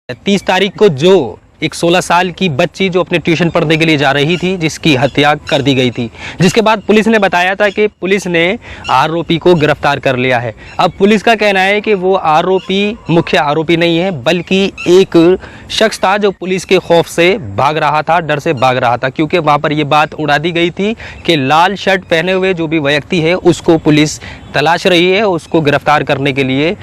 30 तारीख को जो एक 16 साल की बच्ची जो अपने ट्यूशन पढ़ने के लिए जा रही थी, जिसकी हत्या कर दी गई थी, जिसके बाद पुलिस ने बताया था कि पुलिस ने आरोपी को गिरफ्तार कर लिया है। अब पुलिस का कहना है कि वो आरोपी मुख्य आरोपी नहीं है, बल्कि एक शख्स था जो पुलिस के खौफ से भाग रहा था, डर से भाग रहा था, क्योंकि वहाँ पर ये बात उड़ा दी गई थी कि लाल शर्ट पहने हुए जो भी व्यक्ति है उसको पुलिस तलाश रही है, उसको गिरफ्तार करने के लिए,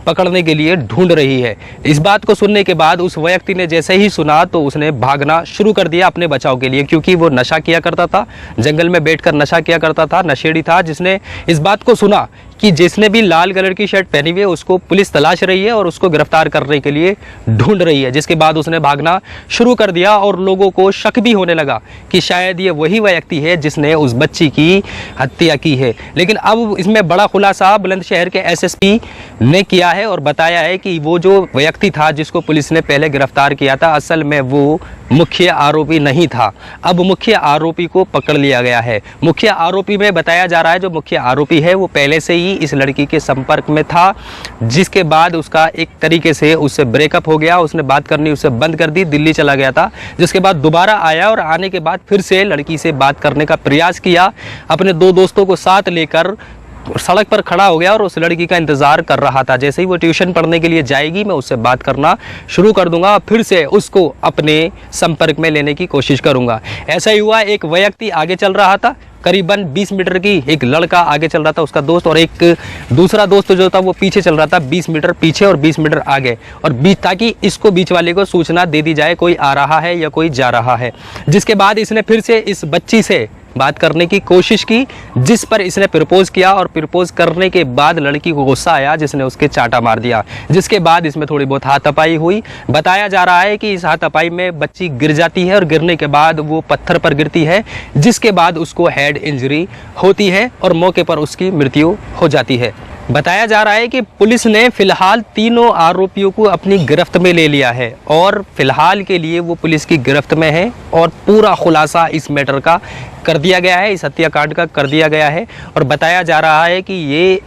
पकड़ने के लिए ढूंढ रही है। इस बात को सुनने के बाद उस व्यक्ति ने जैसे ही सुना तो उसने भागना शुरू कर दिया अपने बचाव के लिए, क्योंकि वो नशा किया करता था, जंगल में बैठकर नशा किया करता था, नशेड़ी था, जिसने इस बात को सुना कि जिसने भी लाल कलर की शर्ट पहनी हुई है उसको पुलिस तलाश रही है और उसको गिरफ्तार करने के लिए ढूंढ रही है। जिसके बाद उसने भागना शुरू कर दिया और लोगों को शक भी होने लगा कि शायद ये वही व्यक्ति है जिसने उस बच्ची की हत्या की है। लेकिन अब इसमें बड़ा खुलासा बुलंदशहर के एसएसपी ने किया है और बताया है कि वो जो व्यक्ति था जिसको पुलिस ने पहले गिरफ्तार किया था, असल में वो मुख्य आरोपी नहीं था। अब मुख्य आरोपी को पकड़ लिया गया है। मुख्य आरोपी में बताया जा रहा है जो मुख्य आरोपी है वो पहले से ही इस लड़की के संपर्क में था, जिसके बाद उसका एक तरीके से उससे ब्रेकअप हो गया, उसने बात करनी उससे बंद कर दी, दिल्ली चला गया था, जिसके बाद दोबारा आया और आने के बाद फिर से लड़की से बात करने का प्रयास किया, अपने दो दोस्तों को साथ लेकर सड़क पर खड़ा हो गया और उस लड़की का इंतजार कर रहा था। जैसे ही वो ट्यूशन पढ़ने के लिए जाएगी मैं उससे बात करना शुरू कर दूंगा, फिर से उसको अपने संपर्क में लेने की कोशिश करूंगा। ऐसा ही हुआ, एक व्यक्ति आगे चल रहा था, करीबन 20 मीटर की एक लड़का आगे चल रहा था, उसका दोस्त, और एक दूसरा दोस्त जो था वो पीछे चल रहा था, 20 मीटर पीछे और 20 मीटर आगे, और ताकि इसको बीच वाले को सूचना दे दी जाए कोई आ रहा है या कोई जा रहा है। जिसके बाद इसने फिर से इस बच्ची से बात करने की कोशिश की, जिस पर इसने प्रपोज किया, और प्रपोज करने के बाद लड़की को गुस्सा आया जिसने उसके चांटा मार दिया। जिसके बाद इसमें थोड़ी बहुत हाथापाई हुई। बताया जा रहा है कि इस हाथापाई में बच्ची गिर जाती है और गिरने के बाद वो पत्थर पर गिरती है, जिसके बाद उसको हेड इंजरी होती है और मौके पर उसकी मृत्यु हो जाती है। बताया जा रहा है कि पुलिस ने फिलहाल तीनों आरोपियों को अपनी गिरफ्त में ले लिया है और फिलहाल के लिए वो पुलिस की गिरफ्त में है और पूरा खुलासा इस मैटर का कर दिया गया है, इस हत्याकांड का कर दिया गया है। और बताया जा रहा है कि ये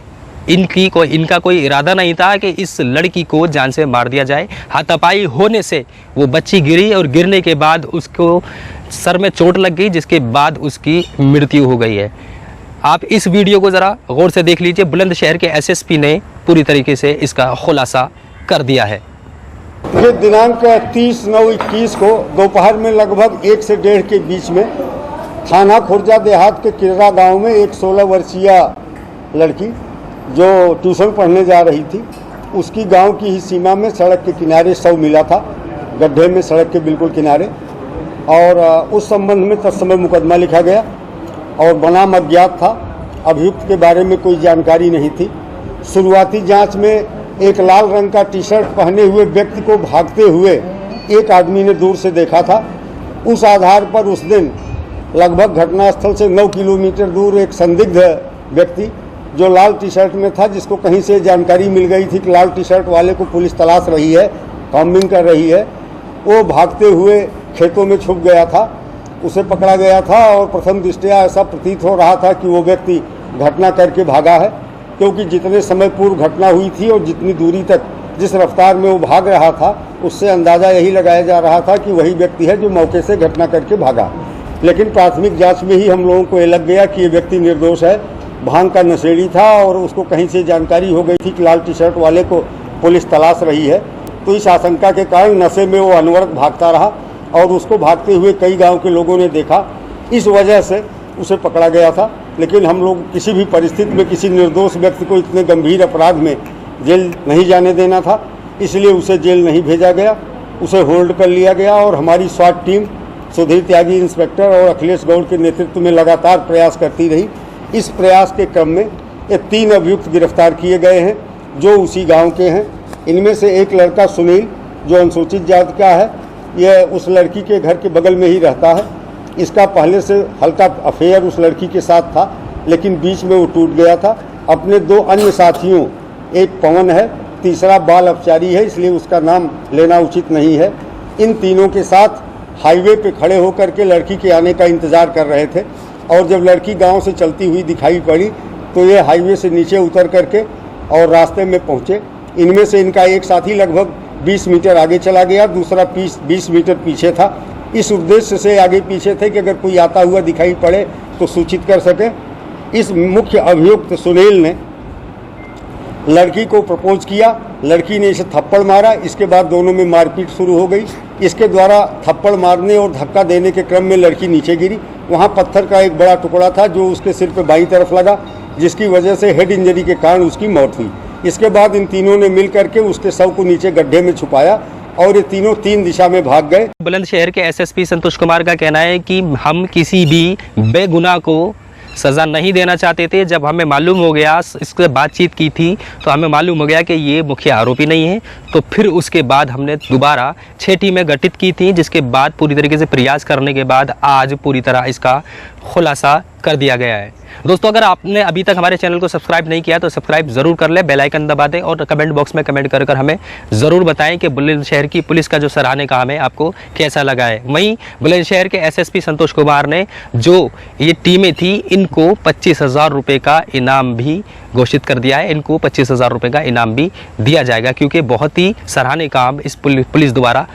इनका कोई इरादा नहीं था कि इस लड़की को जान से मार दिया जाए। हाथापाई होने से वो बच्ची गिरी और गिरने के बाद उसको सर में चोट लग गई, जिसके बाद उसकी मृत्यु हो गई है। आप इस वीडियो को ज़रा गौर से देख लीजिए। बुलंदशहर के एसएसपी ने पूरी तरीके से इसका खुलासा कर दिया है। ये दिनांक 30/9/21 को दोपहर में लगभग 1 से 1:30 के बीच में थाना खुर्जा देहात के किररा गांव में एक 16 वर्षीय लड़की जो ट्यूशन पढ़ने जा रही थी, उसकी गांव की ही सीमा में सड़क के किनारे शव मिला था, गड्ढे में सड़क के बिल्कुल किनारे। और उस संबंध में तत्समय मुकदमा लिखा गया और बनाम अज्ञात था। अभियुक्त के बारे में कोई जानकारी नहीं थी। शुरुआती जांच में एक लाल रंग का टी शर्ट पहने हुए व्यक्ति को भागते हुए एक आदमी ने दूर से देखा था। उस आधार पर उस दिन लगभग घटनास्थल से 9 किलोमीटर दूर एक संदिग्ध व्यक्ति जो लाल टी शर्ट में था, जिसको कहीं से जानकारी मिल गई थी कि लाल टी शर्ट वाले को पुलिस तलाश रही है, कॉम्बिंग कर रही है, वो भागते हुए खेतों में छुप गया था। उसे पकड़ा गया था और प्रथम दृष्टया ऐसा प्रतीत हो रहा था कि वो व्यक्ति घटना करके भागा है, क्योंकि जितने समय पूर्व घटना हुई थी और जितनी दूरी तक जिस रफ्तार में वो भाग रहा था, उससे अंदाज़ा यही लगाया जा रहा था कि वही व्यक्ति है जो मौके से घटना करके भागा। लेकिन प्राथमिक जांच में ही हम लोगों को ये लग गया कि ये व्यक्ति निर्दोष है, भांग का नशेड़ी था और उसको कहीं से जानकारी हो गई थी कि लाल टी शर्ट वाले को पुलिस तलाश रही है। तो इस आशंका के कारण नशे में वो अनवरत भागता रहा और उसको भागते हुए कई गांव के लोगों ने देखा, इस वजह से उसे पकड़ा गया था। लेकिन हम लोग किसी भी परिस्थिति में किसी निर्दोष व्यक्ति को इतने गंभीर अपराध में जेल नहीं जाने देना था, इसलिए उसे जेल नहीं भेजा गया, उसे होल्ड कर लिया गया। और हमारी स्वाट टीम सुधीर त्यागी इंस्पेक्टर और अखिलेश गौड़ के नेतृत्व में लगातार प्रयास करती रही। इस प्रयास के क्रम में ये 3 अभियुक्त गिरफ्तार किए गए हैं जो उसी गाँव के हैं। इनमें से एक लड़का सुनील जो अनुसूचित जाति का है, यह उस लड़की के घर के बगल में ही रहता है। इसका पहले से हल्का अफेयर उस लड़की के साथ था, लेकिन बीच में वो टूट गया था। अपने 2 अन्य साथियों, एक पवन है, तीसरा बाल अपचारी है, इसलिए उसका नाम लेना उचित नहीं है। इन तीनों के साथ हाईवे पे खड़े होकर के लड़की के आने का इंतज़ार कर रहे थे और जब लड़की गांव से चलती हुई दिखाई पड़ी तो ये हाईवे से नीचे उतर करके और रास्ते में पहुँचे। इनमें से इनका एक साथी लगभग 20 मीटर आगे चला गया, दूसरा 20 मीटर पीछे था। इस उद्देश्य से आगे पीछे थे कि अगर कोई आता हुआ दिखाई पड़े तो सूचित कर सके। इस मुख्य अभियुक्त सुनील ने लड़की को प्रपोज किया, लड़की ने इसे थप्पड़ मारा, इसके बाद दोनों में मारपीट शुरू हो गई। इसके द्वारा थप्पड़ मारने और धक्का देने के क्रम में लड़की नीचे गिरी। वहाँ पत्थर का एक बड़ा टुकड़ा था जो उसके सिर पे बाईं तरफ लगा, जिसकी वजह से हेड इंजरी के कारण उसकी मौत हुई। इसके बाद इन तीनों ने मिल करके उसके शव को नीचे गड्ढे में छुपाया और ये तीनों 3 दिशा में भाग गए। बुलंदशहर के एसएसपी संतोष कुमार का कहना है कि हम किसी भी बेगुनाह को सज़ा नहीं देना चाहते थे। जब हमें मालूम हो गया, इससे बातचीत की थी तो हमें मालूम हो गया कि ये मुख्य आरोपी नहीं है, तो फिर उसके बाद हमने दोबारा 6 टीमें गठित की थी, जिसके बाद पूरी तरीके से प्रयास करने के बाद आज पूरी तरह इसका खुलासा कर दिया गया है। दोस्तों, अगर आपने अभी तक हमारे चैनल को सब्सक्राइब नहीं किया तो सब्सक्राइब ज़रूर कर ले, बेल आइकन दबा दें और कमेंट बॉक्स में कमेंट कर हमें ज़रूर बताएं कि बुलंदशहर की पुलिस का जो सराहनीय काम है आपको कैसा लगा है। वहीं बुलंदशहर के एसएसपी संतोष कुमार ने जो ये टीमें थी इनको 25,000 रुपये का इनाम भी घोषित कर दिया है। इनको 25,000 रुपये का इनाम भी दिया जाएगा, क्योंकि बहुत ही सराहनीय काम इस पुलिस द्वारा